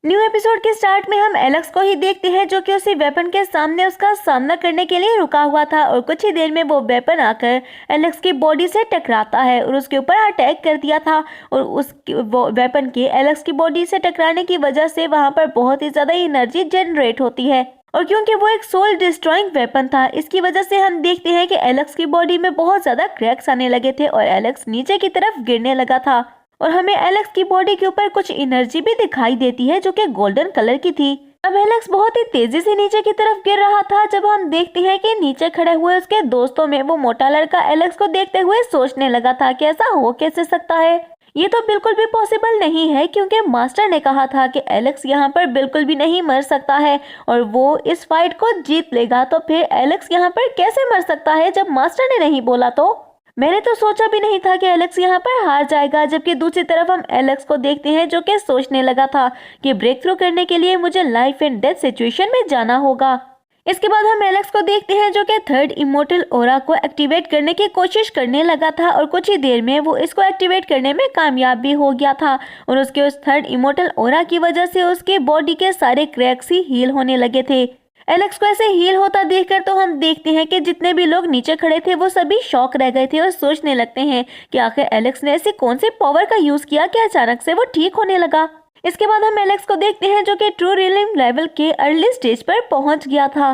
New episode के start में हम एलेक्स को ही देखते हैं जो कि उसी वेपन के सामने उसका सामना करने के लिए रुका हुआ था और कुछ ही देर में वो वेपन आकर एलेक्स की बॉडी से टकराता है और उसके ऊपर अटैक कर दिया था। और उस वेपन के एलेक्स की बॉडी से टकराने की वजह से वहां पर बहुत ही ज्यादा एनर्जी जनरेट होती है और क्योंकि वो एक सोल डिस्ट्रॉइंग वेपन था, इसकी वजह से हम देखते हैं कि एलेक्स की बॉडी में बहुत ज्यादा क्रैक्स आने लगे थे और एलेक्स नीचे की तरफ गिरने लगा था। और हमें एलेक्स की बॉडी के ऊपर कुछ एनर्जी भी दिखाई देती है जो कि गोल्डन कलर की थी। अब एलेक्स बहुत ही तेजी से नीचे की तरफ गिर रहा था जब हम देखते हैं कि नीचे खड़े हुए उसके दोस्तों में वो मोटा लड़का एलेक्स को देखते हुए सोचने लगा था कि ऐसा हो कैसे सकता है, ये तो बिल्कुल भी पॉसिबल नहीं है क्योंकि मास्टर ने कहा था कि एलेक्स यहाँ पर बिल्कुल भी नहीं मर सकता है और वो इस फाइट को जीत लेगा। तो फिर एलेक्स यहाँ पर कैसे मर सकता है जब मास्टर ने नहीं बोला? तो मैंने तो सोचा भी नहीं था कि एलेक्स यहाँ पर हार जाएगा। जबकि दूसरी तरफ हम एलेक्स को देखते हैं जो कि सोचने लगा था कि ब्रेक थ्रू करने के लिए मुझे लाइफ एंड डेथ सिचुएशन में जाना होगा। इसके बाद हम एलेक्स को देखते हैं जो कि थर्ड इमोर्टल ऑरा को एक्टिवेट करने की कोशिश करने लगा था और कुछ ही देर में वो इसको एक्टिवेट करने में कामयाब भी हो गया था और उसके उस थर्ड इमोर्टल ऑरा की वजह से उसके बॉडी के सारे क्रैक्स ही हील होने लगे थे। एलेक्स को ऐसे हील होता देखकर तो हम देखते हैं कि जितने भी लोग नीचे खड़े थे वो सभी शॉक रह गए थे और सोचने लगते हैं कि आखिर एलेक्स ने ऐसी कौन सी पावर का यूज किया कि अचानक से वो ठीक होने लगा। इसके बाद हम एलेक्स को देखते हैं जो कि ट्रू रियलिज्म लेवल के अर्ली स्टेज पर पहुंच गया था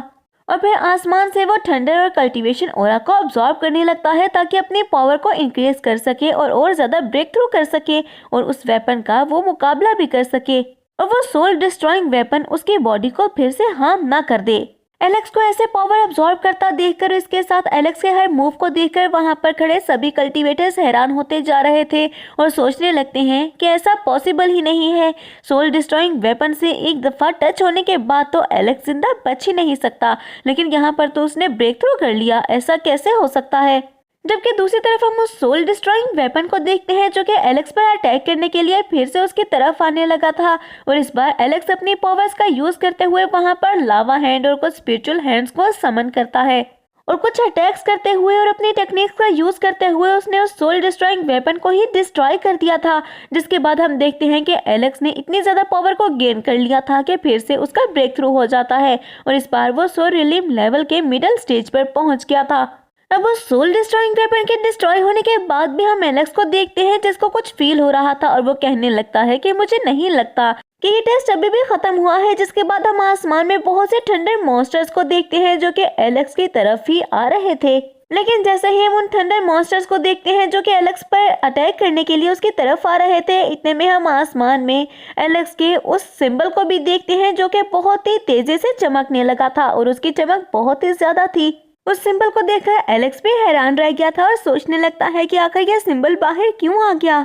और फिर आसमान से वो थंडर और कल्टीवेशन ऑरा को अब्सॉर्ब करने लगता है ताकि अपनी पावर को इंक्रीज कर सके और ज्यादा ब्रेक थ्रू कर सके और उस वेपन का वो मुकाबला भी कर सके और वो सोल डिस्ट्रॉइंग वेपन उसकी बॉडी को फिर से हार्म ना कर दे। एलेक्स को ऐसे पावर अब्सॉर्ब करता देखकर इसके साथ एलेक्स के हर मूव को देखकर वहां पर खड़े सभी कल्टीवेटर्स हैरान होते जा रहे थे और सोचने लगते हैं कि ऐसा पॉसिबल ही नहीं है। सोल डिस्ट्रॉइंग वेपन से एक दफा टच होने के बाद तो एलेक्स जिंदा बच ही नहीं सकता, लेकिन यहाँ पर तो उसने ब्रेक थ्रू कर लिया, ऐसा कैसे हो सकता है? जबकि दूसरी तरफ हम उस सोल डिस्ट्रॉइंग वेपन को देखते हैं जो कि एलेक्स पर अटैक करने के लिए फिर से उसकी तरफ आने लगा था और इस बार एलेक्स अपनी पावर्स का यूज करते हुए वहां पर लावा हैंड और कुछ स्पिरिचुअल हैंड्स को समन करता है और कुछ अटैक्स करते हुए और अपनी टेक्निक्स का यूज करते हुए उसने उस सोल डिस्ट्रॉइंग वेपन को ही डिस्ट्रॉय कर दिया था। जिसके बाद हम देखते हैं कि एलेक्स ने इतनी ज्यादा पावर को गेन कर लिया था कि फिर से उसका ब्रेक थ्रू हो जाता है और इस बार वो सोल रियलिज्म लेवल के मिडिल स्टेज पर पहुंच गया था। अब उस सोल डिस्ट्रॉइंग वेपन के डिस्ट्रॉय होने के बाद भी हम एलेक्स को देखते हैं जिसको कुछ फील हो रहा था और वो कहने लगता है कि मुझे नहीं लगता कि ये टेस्ट अभी भी खत्म हुआ है। जिसके बाद हम आसमान में बहुत से थंडर मॉन्स्टर्स को देखते हैं जो कि एलेक्स की तरफ ही आ रहे थे, लेकिन जैसे ही हम उन थंडर मॉन्स्टर्स को देखते हैं जो कि एलेक्स पर अटैक करने के लिए उसकी तरफ आ रहे थे, इतने में हम आसमान में एलेक्स के उस सिंबल को भी देखते हैं जो कि बहुत ही तेजी से चमकने लगा था और उसकी चमक बहुत ही ज्यादा थी। उस सिंबल को देखकर एलेक्स भी हैरान रह गया था और सोचने लगता है कि आखिर यह सिंबल बाहर क्यों आ गया।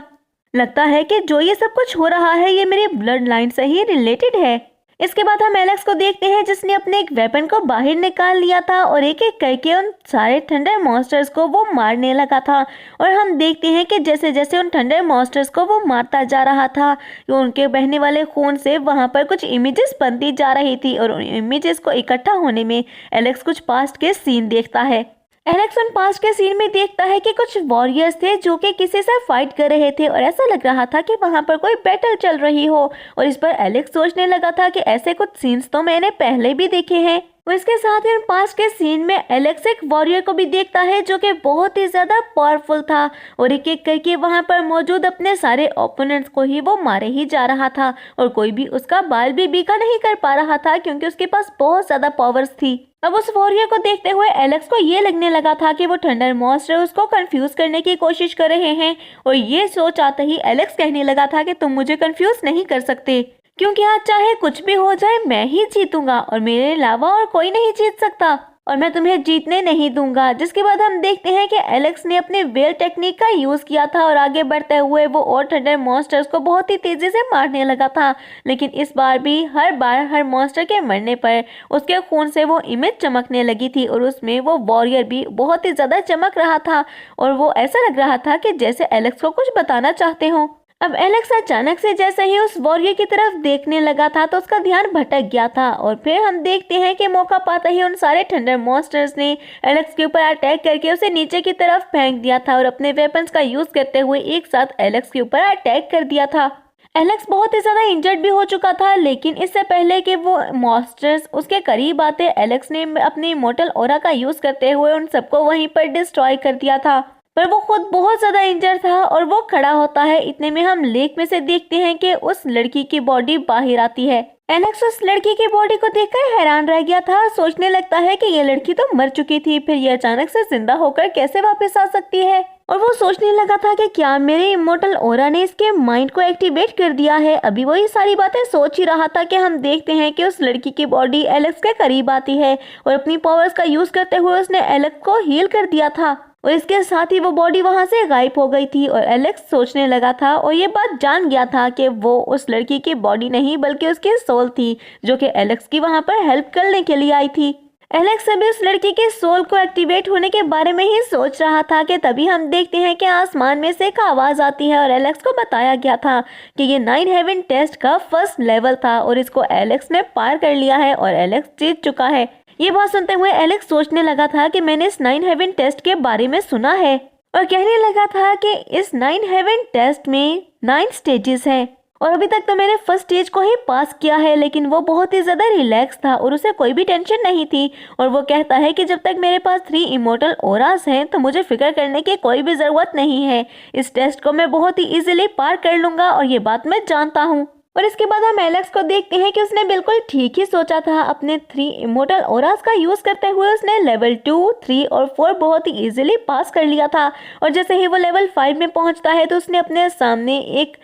लगता है कि जो ये सब कुछ हो रहा है ये मेरी ब्लड लाइन से ही रिलेटेड है। इसके बाद हम एलेक्स को देखते हैं जिसने अपने एक वेपन को बाहर निकाल लिया था और एक एक करके उन सारे थंडर मॉन्स्टर्स को वो मारने लगा था और हम देखते हैं कि जैसे जैसे उन थंडर मॉन्स्टर्स को वो मारता जा रहा था उनके बहने वाले खून से वहां पर कुछ इमेजेस बनती जा रही थी और उन इमेजेस को इकट्ठा होने में एलेक्स कुछ पास्ट के सीन देखता है। एलेक्स उन पास्ट के सीन में देखता है कि कुछ वॉरियर्स थे जो कि किसी से फाइट कर रहे थे और ऐसा लग रहा था कि वहां पर कोई बैटल चल रही हो और इस पर एलेक्स सोचने लगा था कि ऐसे कुछ सीन्स तो मैंने पहले भी देखे हैं। और इसके साथ ही उन पास्ट के सीन में एलेक्स एक वॉरियर को भी देखता है जो कि बहुत ही ज्यादा पावरफुल था और एक एक करके वहां पर मौजूद अपने सारे ओपोनेंट्स को ही वो मारे ही जा रहा था और कोई भी उसका बाल भी बीका नहीं कर पा रहा था क्योंकि उसके पास बहुत ज्यादा पावर्स थी। अब उस वॉरियर को देखते हुए एलेक्स को ये लगने लगा था कि वो थंडर मॉन्स्टर उसको कंफ्यूज करने की कोशिश कर रहे हैं और ये सोच आते ही एलेक्स कहने लगा था कि तुम मुझे कंफ्यूज नहीं कर सकते क्योंकि आज चाहे कुछ भी हो जाए मैं ही जीतूंगा और मेरे अलावा और कोई नहीं जीत सकता और मैं तुम्हें जीतने नहीं दूंगा। जिसके बाद हम देखते हैं कि एलेक्स ने अपने वेल टेक्निक का यूज किया था और आगे बढ़ते हुए वो और थंडर मॉन्स्टर्स को बहुत ही तेजी से मारने लगा था, लेकिन इस बार भी हर बार हर मॉन्स्टर के मरने पर उसके खून से वो इमेज चमकने लगी थी और उसमें वो वॉरियर भी बहुत ही ज्यादा चमक रहा था और वो ऐसा लग रहा था कि जैसे एलेक्स को कुछ बताना चाहते हो। अब एलेक्स अचानक से जैसे ही उस वॉरियर की तरफ देखने लगा था तो उसका ध्यान भटक गया था और फिर हम देखते हैं कि मौका पाता ही उन सारे थंडर मॉन्स्टर्स ने एलेक्स के ऊपर अटैक करके उसे नीचे की तरफ फेंक दिया था और अपने वेपन्स का यूज करते हुए एक साथ एलेक्स के ऊपर अटैक कर दिया था। एलेक्स बहुत ही ज्यादा इंजर्ड भी हो चुका था, लेकिन इससे पहले कि वो मॉन्स्टर्स उसके करीब आते, एलेक्स ने अपनी इमोर्टल ऑरा का यूज करते हुए उन सबको वहीं पर डिस्ट्रॉय कर दिया था। पर वो खुद बहुत ज्यादा इंजर्ड था और वो खड़ा होता है। इतने में हम लेक में से देखते हैं कि उस लड़की की बॉडी बाहर आती है। एलेक्स उस लड़की की बॉडी को देखकर हैरान रह गया था, सोचने लगता है कि ये लड़की तो मर चुकी थी, फिर ये अचानक से जिंदा होकर कैसे वापस आ सकती है। और वो सोचने लगा था कि क्या मेरे इमोर्टल ऑरा ने इसके माइंड को एक्टिवेट कर दिया है। अभी वो ये सारी बातें सोच ही रहा था कि हम देखते हैं कि उस लड़की की बॉडी एलेक्स के करीब आती है और अपनी पावर्स का यूज करते हुए उसने एलेक्स को हील कर दिया था और इसके साथ ही वो बॉडी वहां से गायब हो गई थी। और एलेक्स सोचने लगा था और ये बात जान गया था कि वो उस लड़की की बॉडी नहीं बल्कि उसकी सोल थी, जो कि एलेक्स की वहां पर हेल्प करने के लिए आई थी। एलेक्स अभी उस लड़की के सोल को एक्टिवेट होने के बारे में ही सोच रहा था कि तभी हम देखते हैं कि आसमान में से एक आवाज आती है और एलेक्स को बताया गया था कि ये 9 हेवन टेस्ट का फर्स्ट लेवल था और इसको एलेक्स ने पार कर लिया है और एलेक्स जीत चुका है। ये बात सुनते हुए एलेक्स सोचने लगा था कि मैंने इस 9 हेवन टेस्ट के बारे में सुना है और कहने लगा था कि इस 9 हेवन टेस्ट में 9 स्टेजेस हैं और अभी तक तो मैंने फर्स्ट स्टेज को ही पास किया है। लेकिन वो बहुत ही ज्यादा रिलैक्स था और उसे कोई भी टेंशन नहीं थी और वो कहता है कि जब तक मेरे पास 3 इमोर्टल ऑरास हैं तो मुझे फिक्र करने की कोई भी जरूरत नहीं है। इस टेस्ट को मैं बहुत ही इजीली पार कर लूंगा और ये बात मैं जानता हूँ। और इसके बाद हम एलेक्स को देखते हैं कि उसने बिल्कुल ठीक ही सोचा था। अपने 3 इमोर्टल ऑरास का यूज करते हुए उसने लेवल 2, 3 और 4 बहुत ही इजीली पास कर लिया था और जैसे ही वो लेवल 5 में पहुंचता है तो उसने अपने सामने एक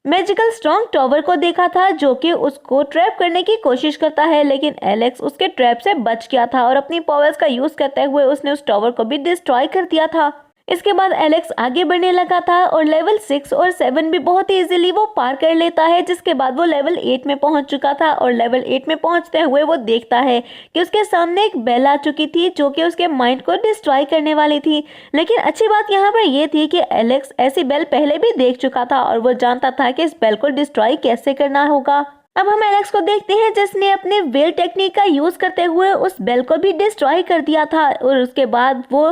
मैजिकल स्ट्रॉन्ग टावर को देखा था जो कि उसको ट्रैप करने की कोशिश करता है, लेकिन एलेक्स उसके ट्रैप से बच गया था और अपनी पावर्स का यूज करते हुए उसने उस टावर को भी डिस्ट्रॉय कर दिया था। इसके बाद एलेक्स आगे बढ़ने लगा था और लेवल 6 और 7 भी बहुत ही इजीली वो पार कर लेता है, जिसके बाद वो लेवल 8 में पहुंच चुका था और लेवल 8 में पहुंचते हुए वो देखता है कि उसके सामने एक बेल आ चुकी थी जो कि उसके माइंड को डिस्ट्रॉय करने वाली थी। लेकिन अच्छी बात यहाँ पर यह थी कि एलेक्स ऐसी बेल पहले भी देख चुका था और वो जानता था कि इस बेल को डिस्ट्रॉय कैसे करना होगा। अब हम एलेक्स को देखते हैं जिसने अपने वेल टेक्निक का यूज करते हुए उस बेल को भी डिस्ट्रॉय कर दिया था और उसके बाद वो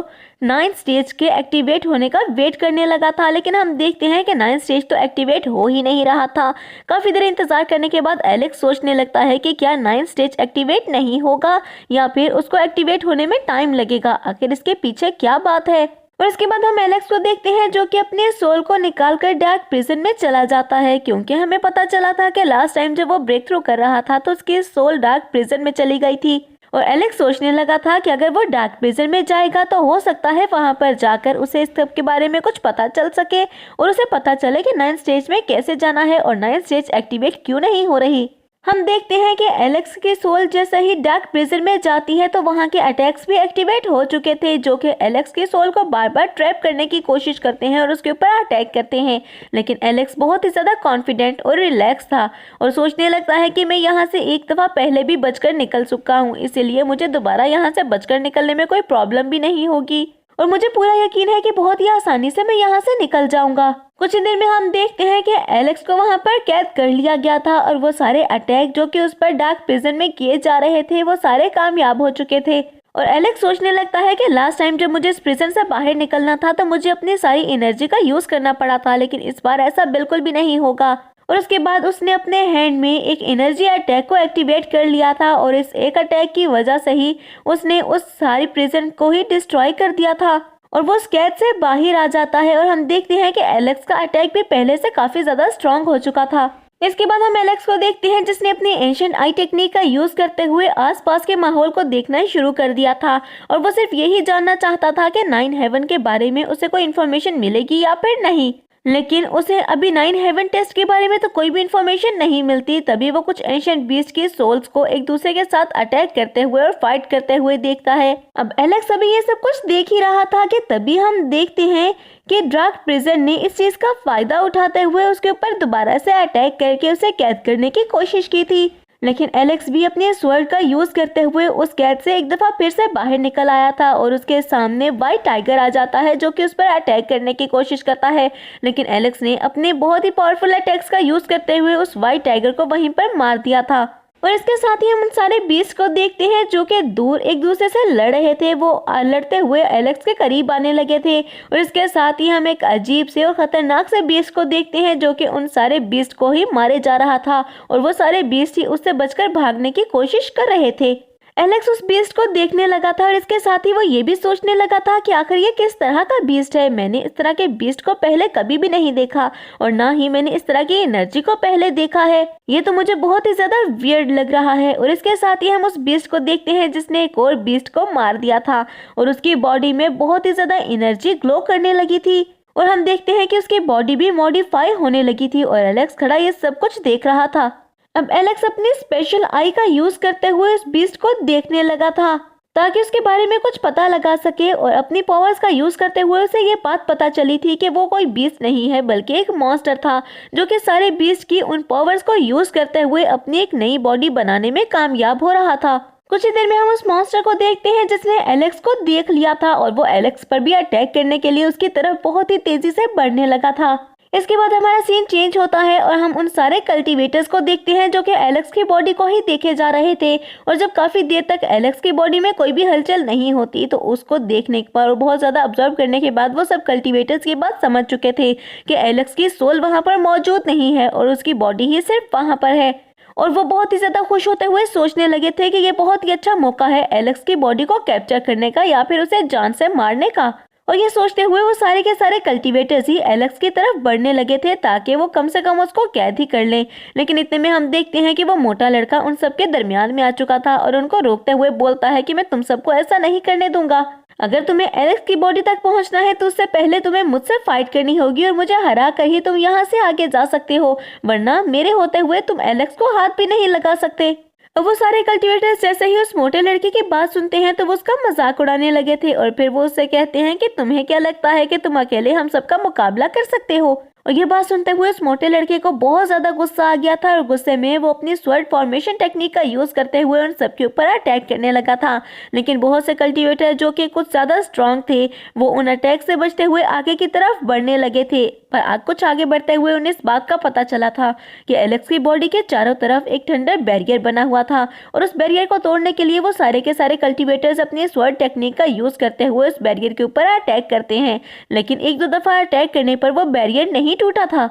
9th स्टेज के एक्टिवेट होने का वेट करने लगा था। लेकिन हम देखते हैं कि 9th स्टेज तो एक्टिवेट हो ही नहीं रहा था। काफी देर इंतजार करने के बाद एलेक्स सोचने लगता है कि क्या 9th स्टेज एक्टिवेट नहीं होगा या फिर उसको एक्टिवेट होने में टाइम लगेगा, आखिर इसके पीछे क्या बात है। और इसके बाद हम एलेक्स को देखते हैं जो कि अपने सोल को निकालकर डार्क प्रिजन में चला जाता है, क्योंकि हमें पता चला था कि लास्ट टाइम जब वो ब्रेक थ्रू कर रहा था तो उसकी सोल डार्क प्रिजन में चली गई थी। और एलेक्स सोचने लगा था कि अगर वो डार्क प्रिजन में जाएगा तो हो सकता है वहां पर जाकर उसे इस सब के बारे में कुछ पता चल सके और उसे पता चले कि 9th स्टेज में कैसे जाना है और 9th स्टेज एक्टिवेट क्यों नहीं हो रही। हम देखते हैं कि एलेक्स की सोल जैसे ही डार्क प्रिजन में जाती है तो वहां के अटैक्स भी एक्टिवेट हो चुके थे जो कि एलेक्स की सोल को बार बार ट्रैप करने की कोशिश करते हैं और उसके ऊपर अटैक करते हैं। लेकिन एलेक्स बहुत ही ज्यादा कॉन्फिडेंट और रिलैक्स था और सोचने लगता है कि मैं यहाँ से एक दफा पहले भी बचकर निकल चुका हूँ, इसीलिए मुझे दोबारा यहाँ से बचकर निकलने में कोई प्रॉब्लम भी नहीं होगी और मुझे पूरा यकीन है कि बहुत ही आसानी से मैं यहाँ से निकल जाऊंगा। कुछ ही देर में हम देखते हैं कि एलेक्स को वहां पर कैद कर लिया गया था और वो सारे अटैक जो कि उस पर डार्क प्रिजन में किए जा रहे थे वो सारे कामयाब हो चुके थे। और एलेक्स सोचने लगता है कि लास्ट टाइम जब मुझे इस प्रिजन से बाहर निकलना था तो मुझे अपनी सारी एनर्जी का यूज करना पड़ा था, लेकिन इस बार ऐसा बिल्कुल भी नहीं होगा। और उसके बाद उसने अपने हैंड में एक एनर्जी अटैक को एक्टिवेट कर लिया था और इस एक अटैक की वजह से ही उसने उस सारी प्रिजन को ही डिस्ट्रॉय कर दिया था और वो उस कैद से बाहर आ जाता है। और हम देखते हैं कि एलेक्स का अटैक भी पहले से काफी ज्यादा स्ट्रांग हो चुका था। इसके बाद हम एलेक्स को देखते हैं जिसने अपनी एंशिएंट आई टेक्निक का यूज करते हुए आसपास के माहौल को देखना शुरू कर दिया था और वो सिर्फ यही जानना चाहता था कि 9 हेवन के बारे में उसे कोई इन्फॉर्मेशन मिलेगी या फिर नहीं। लेकिन उसे अभी 9 हेवन टेस्ट के बारे में तो कोई भी इंफॉर्मेशन नहीं मिलती। तभी वो कुछ एंशिएंट बीस्ट की सोल्स को एक दूसरे के साथ अटैक करते हुए और फाइट करते हुए देखता है। अब एलेक्स अभी ये सब कुछ देख ही रहा था कि तभी हम देखते हैं कि डार्क प्रिजन ने इस चीज का फायदा उठाते हुए उसके ऊपर दोबारा से अटैक करके उसे कैद करने की कोशिश की थी। लेकिन एलेक्स भी अपने स्वर्ड का यूज करते हुए उस कैद से एक दफा फिर से बाहर निकल आया था और उसके सामने व्हाइट टाइगर आ जाता है जो कि उस पर अटैक करने की कोशिश करता है। लेकिन एलेक्स ने अपने बहुत ही पावरफुल अटैक्स का यूज करते हुए उस व्हाइट टाइगर को वहीं पर मार दिया था। और इसके साथ ही हम उन सारे बीस्ट को देखते हैं जो कि दूर एक दूसरे से लड़ रहे थे। वो लड़ते हुए एलेक्स के करीब आने लगे थे। और इसके साथ ही हम एक अजीब से और खतरनाक से बीस्ट को देखते हैं जो कि उन सारे बीस्ट को ही मारे जा रहा था और वो सारे बीस्ट ही उससे बचकर भागने की कोशिश कर रहे थे। एलेक्स उस बीस्ट को देखने लगा था और इसके साथ ही वो ये भी सोचने लगा था कि आखिर ये किस तरह का बीस्ट है। मैंने इस तरह के बीस्ट को पहले कभी भी नहीं देखा और ना ही मैंने इस तरह की एनर्जी को पहले देखा है। ये तो मुझे बहुत ही ज्यादा वियर्ड लग रहा है। और इसके साथ ही हम उस बीस्ट को देखते हैं जिसने एक और बीस्ट को मार दिया था और उसकी बॉडी में बहुत ही ज्यादा एनर्जी ग्लो करने लगी थी। और हम देखते हैं कि उसकी बॉडी भी मॉडिफाई होने लगी थी और एलेक्स खड़ा ये सब कुछ देख रहा था। अब एलेक्स अपनी स्पेशल आई का यूज करते हुए उस बीस्ट को देखने लगा था ताकि उसके बारे में कुछ पता लगा सके। और अपनी पावर्स का यूज करते हुए उसे ये बात पता चली थी कि वो कोई बीस्ट नहीं है बल्कि एक मॉन्स्टर था जो कि सारे बीस्ट की उन पावर्स को यूज करते हुए अपनी एक नई बॉडी बनाने में कामयाब हो रहा था। कुछ ही देर में हम उस मॉन्स्टर को देखते हैं जिसने एलेक्स को देख लिया था और वो एलेक्स पर भी अटैक करने के लिए उसकी तरफ बहुत ही तेजी से बढ़ने लगा था। इसके बाद हमारा सीन चेंज होता है और हम उन सारे कल्टीवेटर्स को देखते हैं जो कि एलेक्स की बॉडी को ही देखे जा रहे थे। और जब काफी देर तक एलेक्स की बॉडी में कोई भी हलचल नहीं होती तो उसको देखने पर और बहुत ज्यादा ऑब्जर्व करने के बाद वो सब कल्टीवेटर्स ये बात समझ चुके थे कि एलेक्स की सोल वहां पर मौजूद नहीं है और उसकी बॉडी ही सिर्फ वहां पर है। और वो बहुत ही ज्यादा खुश होते हुए सोचने लगे थे कि ये बहुत ही अच्छा मौका है एलेक्स की बॉडी को कैप्चर करने का या फिर उसे जान से मारने का। और ये सोचते हुए वो सारे के सारे कल्टीवेटर्स ही एलेक्स की तरफ बढ़ने लगे थे ताकि वो कम से कम उसको कैद ही कर लें। लेकिन इतने में हम देखते हैं कि वो मोटा लड़का उन सबके दरमियान में आ चुका था और उनको रोकते हुए बोलता है कि मैं तुम सबको ऐसा नहीं करने दूंगा। अगर तुम्हें एलेक्स की बॉडी तक पहुंचना है तो उससे पहले तुम्हें मुझसे फाइट करनी होगी और मुझे हरा कर ही तुम यहाँ से आगे जा सकते हो, वरना मेरे होते हुए तुम एलेक्स को हाथ भी नहीं लगा सकते। अब वो सारे कल्टीवेटर्स जैसे ही उस मोटे लड़के की बात सुनते हैं तो वो उसका मजाक उड़ाने लगे थे और फिर वो उससे कहते हैं कि तुम्हें क्या लगता है कि तुम अकेले हम सबका मुकाबला कर सकते हो। और ये बात सुनते हुए उस मोटे लड़के को बहुत ज्यादा गुस्सा आ गया था और गुस्से में वो अपनी स्वर्ड फॉर्मेशन टेक्निक का यूज करते हुए उन सबके ऊपर अटैक करने लगा था। लेकिन बहुत से कल्टीवेटर जो कि कुछ ज्यादा स्ट्रांग थे वो उन अटैक से बचते हुए आगे की तरफ बढ़ने लगे थे। पर कुछ आगे बढ़ते हुए उन्हें इस बात का पता चला था कि एलेक्स की बॉडी के चारों तरफ एक थंडर बैरियर बना हुआ था और उस बैरियर को तोड़ने के लिए वो सारे के सारे कल्टीवेटर्स अपनी स्वर्ड टेक्निक का यूज करते हुए उस बैरियर के ऊपर अटैक करते हैं। लेकिन एक दो दफा अटैक करने पर वो बैरियर नहीं टूटा था।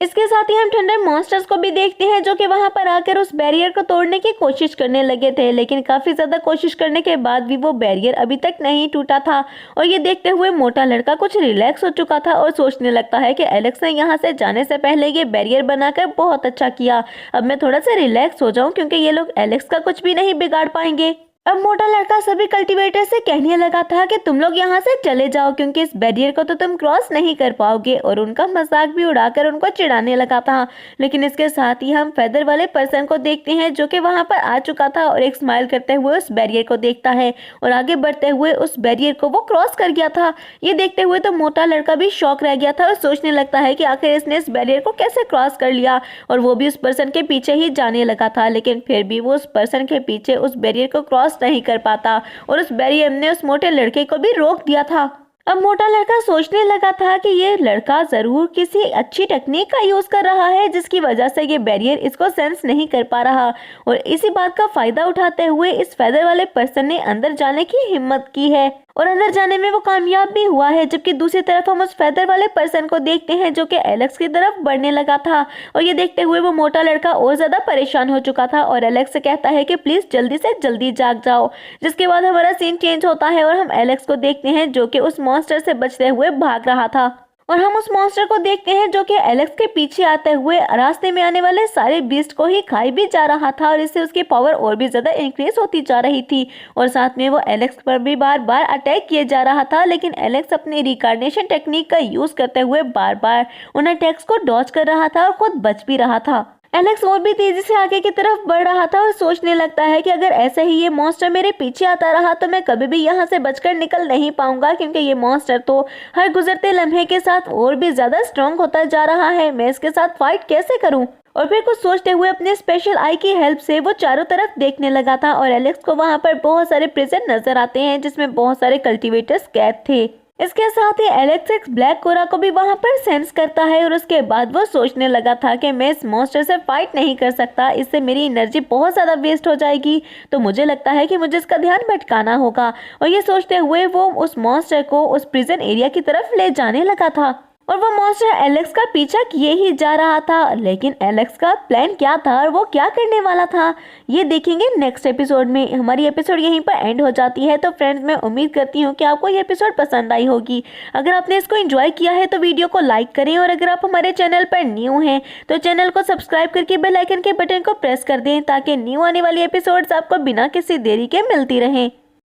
इसके साथ ही हम थंडर मॉन्स्टर्स को भी देखते हैं जो कि वहां पर आकर उस बैरियर को तोड़ने की कोशिश करने लगे थे। लेकिन काफी ज्यादा कोशिश करने के बाद भी वो बैरियर अभी तक नहीं टूटा था। और ये देखते हुए मोटा लड़का कुछ रिलैक्स हो चुका था और सोचने लगता है कि एलेक्स ने यहाँ से जाने से पहले ये बैरियर बनाकर बहुत अच्छा किया। अब मैं थोड़ा सा रिलैक्स हो जाऊं क्योंकि ये लोग एलेक्स का कुछ भी नहीं बिगाड़ पाएंगे। अब मोटा लड़का सभी कल्टीवेटर से कहने लगा था कि तुम लोग यहाँ से चले जाओ क्योंकि इस बैरियर को तो तुम क्रॉस नहीं कर पाओगे और उनका मजाक भी उड़ाकर उनको चिढ़ाने लगा था। लेकिन इसके साथ ही हम फेदर वाले पर्सन को देखते हैं जो कि वहां पर आ चुका था और एक स्माइल करते हुए उस बैरियर को देखता है और आगे बढ़ते हुए उस बैरियर को वो क्रॉस कर गया था। ये देखते हुए तो मोटा लड़का भी शॉक रह गया था और सोचने लगता है कि आखिर इसने इस बैरियर को कैसे क्रॉस कर लिया और वो भी उस पर्सन के पीछे ही जाने लगा था। लेकिन फिर भी वो उस पर्सन के पीछे उस बैरियर को क्रॉस नहीं कर पाता और उस बैरियर ने उस मोटे लड़के को भी रोक दिया था। अब मोटा लड़का सोचने लगा था कि ये लड़का जरूर किसी अच्छी टेक्निक का यूज कर रहा है जिसकी वजह से ये बैरियर इसको सेंस नहीं कर पा रहा और इसी बात का फायदा उठाते हुए इस फेदर वाले पर्सन ने अंदर जाने की हिम्मत की है और अंदर जाने में वो कामयाब भी हुआ है। जबकि दूसरी तरफ हम उस फेदर वाले पर्सन को देखते हैं जो कि एलेक्स की तरफ बढ़ने लगा था और ये देखते हुए वो मोटा लड़का और ज्यादा परेशान हो चुका था और एलेक्स से कहता है कि प्लीज जल्दी से जल्दी जाग जाओ। जिसके बाद हमारा सीन चेंज होता है और हम एलेक्स को देखते हैं जो कि उस मॉन्स्टर से बचते हुए भाग रहा था और हम उस मॉन्स्टर को देखते हैं जो कि एलेक्स के पीछे आते हुए रास्ते में आने वाले सारे बीस्ट को ही खाई भी जा रहा था और इससे उसकी पावर और भी ज्यादा इंक्रीज होती जा रही थी और साथ में वो एलेक्स पर भी बार बार अटैक किए जा रहा था। लेकिन एलेक्स अपनी रिकार्नेशन टेक्निक का यूज करते हुए बार बार उन अटैक्स को डॉज कर रहा था और खुद बच भी रहा था। एलेक्स और भी तेजी से आगे की तरफ बढ़ रहा था और सोचने लगता है कि अगर ऐसे ही ये मॉन्स्टर मेरे पीछे आता रहा तो मैं कभी भी यहाँ से बचकर निकल नहीं पाऊंगा क्योंकि ये मॉन्स्टर तो हर गुजरते लम्हे के साथ और भी ज्यादा स्ट्रॉन्ग होता जा रहा है। मैं इसके साथ फाइट कैसे करूं? और फिर कुछ सोचते हुए अपने स्पेशल आई की हेल्प से वो चारों तरफ देखने लगा था और एलेक्स को वहां पर बहुत सारे प्रिजन नजर आते हैं जिसमें बहुत सारे कल्टीवेटर्स कैद थे। इसके साथ ही एलेक्स एक ब्लैक कोरा को भी वहां पर सेंस करता है और उसके बाद वो सोचने लगा था कि मैं इस मॉन्स्टर से फाइट नहीं कर सकता, इससे मेरी एनर्जी बहुत ज़्यादा वेस्ट हो जाएगी, तो मुझे लगता है कि मुझे इसका ध्यान भटकाना होगा। और ये सोचते हुए वो उस मॉन्स्टर को उस प्रिजन एरिया की तरफ ले जाने लगा था और वो मॉन्स्टर एलेक्स का पीछा किए ही जा रहा था। लेकिन एलेक्स का प्लान क्या था और वो क्या करने वाला था, ये देखेंगे नेक्स्ट एपिसोड में। हमारी एपिसोड यहीं पर एंड हो जाती है। तो फ्रेंड्स, मैं उम्मीद करती हूँ कि आपको ये एपिसोड पसंद आई होगी। अगर आपने इसको एंजॉय किया है तो वीडियो को लाइक करें और अगर आप हमारे चैनल पर न्यू हैं तो चैनल को सब्सक्राइब करके बेल आइकन के बटन को प्रेस कर दें ताकि न्यू आने वाली एपिसोड्स आपको बिना किसी देरी के मिलती रहें।